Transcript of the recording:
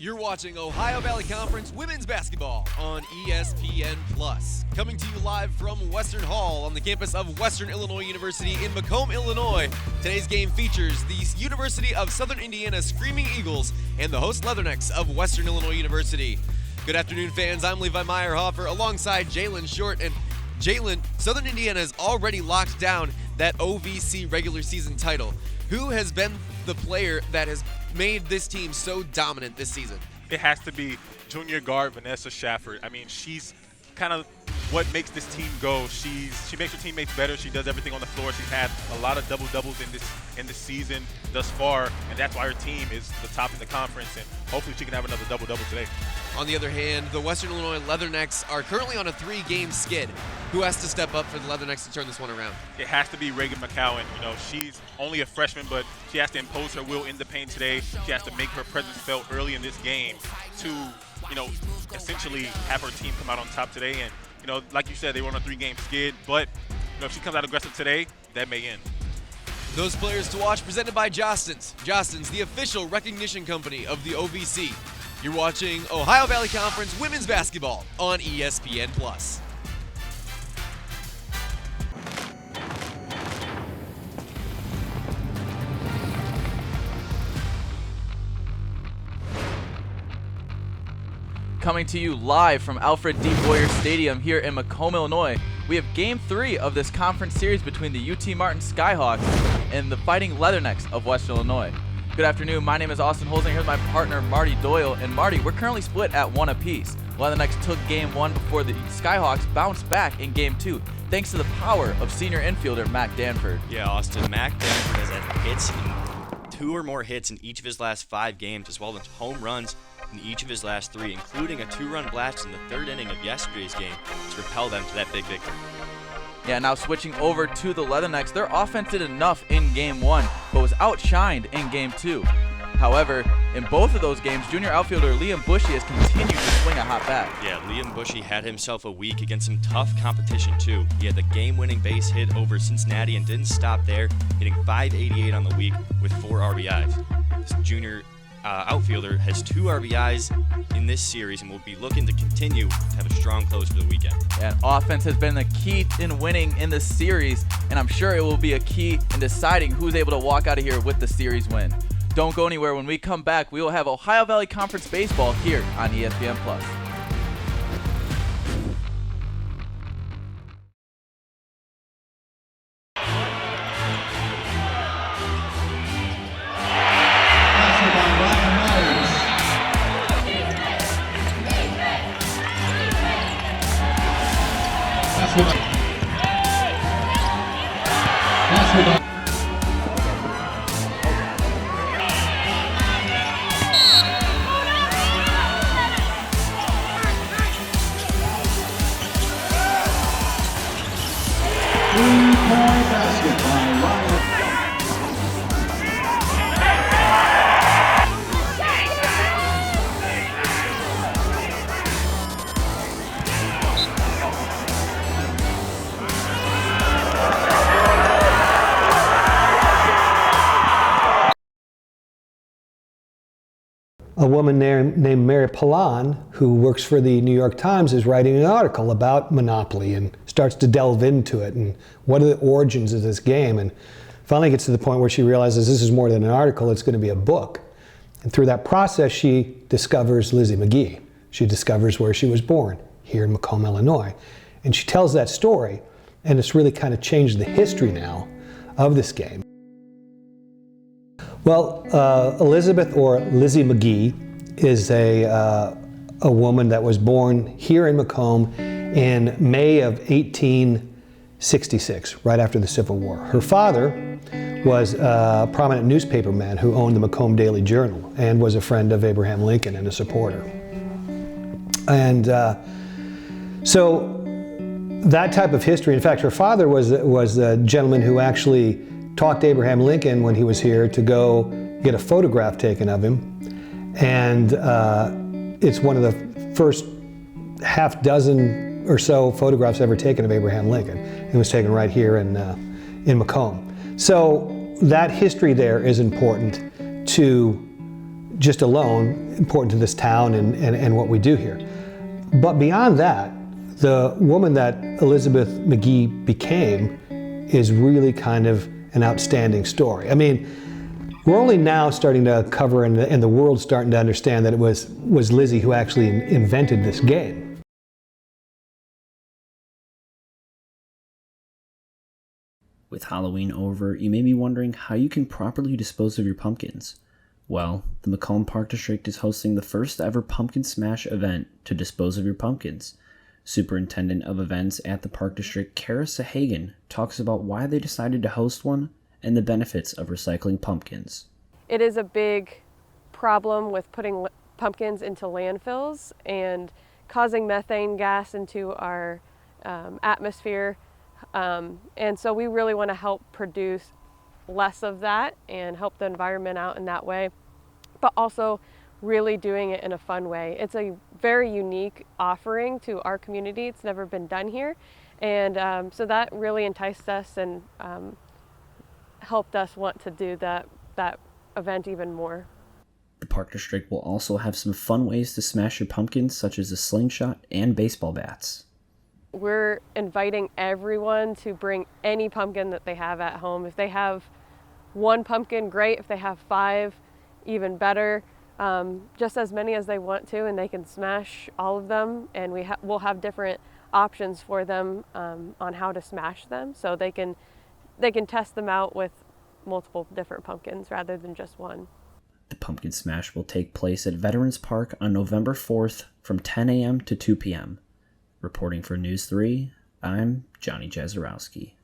You're watching Ohio Valley Conference Women's Basketball on ESPN+. Coming to you live from Western Hall on the campus of Western Illinois University in Macomb, Illinois. Today's game features the University of Southern Indiana Screaming Eagles and the host Leathernecks of Western Illinois University. Good afternoon, fans. I'm Levi Meyerhofer alongside Jalen Short. And Jalen, Southern Indiana has already locked down that OVC regular season title. Who has been the player that has made this team so dominant this season? It has to be junior guard Vanessa Shafford. I mean, she's kind of what makes this team go. She makes her teammates better. She does everything on the floor. She's had a lot of double-doubles in this season thus far, and that's why her team is the top in the conference, and hopefully she can have another double-double today. On the other hand, the Western Illinois Leathernecks are currently on a 3-game skid. Who has to step up for the Leathernecks to turn this one around? It has to be Reagan McCowan. You know, she's only a freshman, but she has to impose her will in the paint today. She has to make her presence felt early in this game to, you know, essentially have her team come out on top today. And, you know, like you said, they were on a 3-game skid, but, you know, if she comes out aggressive today, that may end. Those players to watch presented by Johnston's. Johnston's, the official recognition company of the OVC. You're watching Ohio Valley Conference Women's Basketball on ESPN+. Coming to you live from Alfred D. Boyer Stadium here in Macomb, Illinois. We have Game 3 of this conference series between the UT Martin Skyhawks and the Fighting Leathernecks of Western Illinois. Good afternoon, my name is Austin Holzing. Here's my partner Marty Doyle. And Marty, we're currently split at 1 apiece. Leathernecks took Game 1 before the Skyhawks bounced back in Game 2, thanks to the power of senior infielder Mac Danford. Yeah, Austin, Mac Danford has had hits, 2 or more hits in each of his last 5 games, as well as home runs in each of his last 3, including a 2-run blast in the 3rd inning of yesterday's game to propel them to that big victory. Yeah, now switching over to the Leathernecks, their offense did enough in Game 1, but was outshined in Game 2. However, in both of those games, junior outfielder Liam Bushy has continued to swing a hot bat. Yeah, Liam Bushy had himself a week against some tough competition too. He had the game-winning base hit over Cincinnati and didn't stop there, hitting .588 on the week with 4 RBIs. This junior outfielder has 2 RBIs in this series and will be looking to continue to have a strong close for the weekend. And offense has been the key in winning in this series, and I'm sure it will be a key in deciding who's able to walk out of here with the series win. Don't go anywhere. When we come back, we will have Ohio Valley Conference Baseball here on ESPN+. A woman named Mary Palan, who works for the New York Times, is writing an article about Monopoly and starts to delve into it and what are the origins of this game, and finally gets to the point where she realizes this is more than an article, it's going to be a book. And through that process, she discovers Lizzie McGee. She discovers where she was born, here in Macomb, Illinois. And she tells that story, and it's really kind of changed the history now of this game. Well, Elizabeth, or Lizzie McGee, is a woman that was born here in Macomb in May of 1866, right after the Civil War. Her father was a prominent newspaperman who owned the Macomb Daily Journal and was a friend of Abraham Lincoln and a supporter. And so that type of history, in fact, her father was a gentleman who actually talked to Abraham Lincoln when he was here to go get a photograph taken of him. And it's one of the first half dozen or so photographs ever taken of Abraham Lincoln. It was taken right here in Macomb. So that history there is important to just alone important to this town and what we do here. But beyond that, the woman that Elizabeth McGee became is really kind of an outstanding story. I mean, we're only now starting to cover and the world's starting to understand that it was Lizzie who actually invented this game. With Halloween over, you may be wondering how you can properly dispose of your pumpkins. Well, the Macomb Park District is hosting the first ever Pumpkin Smash event to dispose of your pumpkins. Superintendent of Events at the Park District, Kara Sahagan, talks about why they decided to host one and the benefits of recycling pumpkins. It is a big problem with putting pumpkins into landfills and causing methane gas into our atmosphere. And so we really want to help produce less of that and help the environment out in that way, but also really doing it in a fun way. It's a very unique offering to our community. It's never been done here. And so that really enticed us and helped us want to do that event even more. The Park District will also have some fun ways to smash your pumpkins, such as a slingshot and baseball bats. We're inviting everyone to bring any pumpkin that they have at home. If they have one pumpkin, great. If they have 5, even better. Just as many as they want to, and they can smash all of them. And we'll have different options for them on how to smash them, so they can test them out with multiple different pumpkins rather than just one. The Pumpkin Smash will take place at Veterans Park on November 4th from 10 a.m. to 2 p.m. Reporting for News 3, I'm Johnny Jazarowski.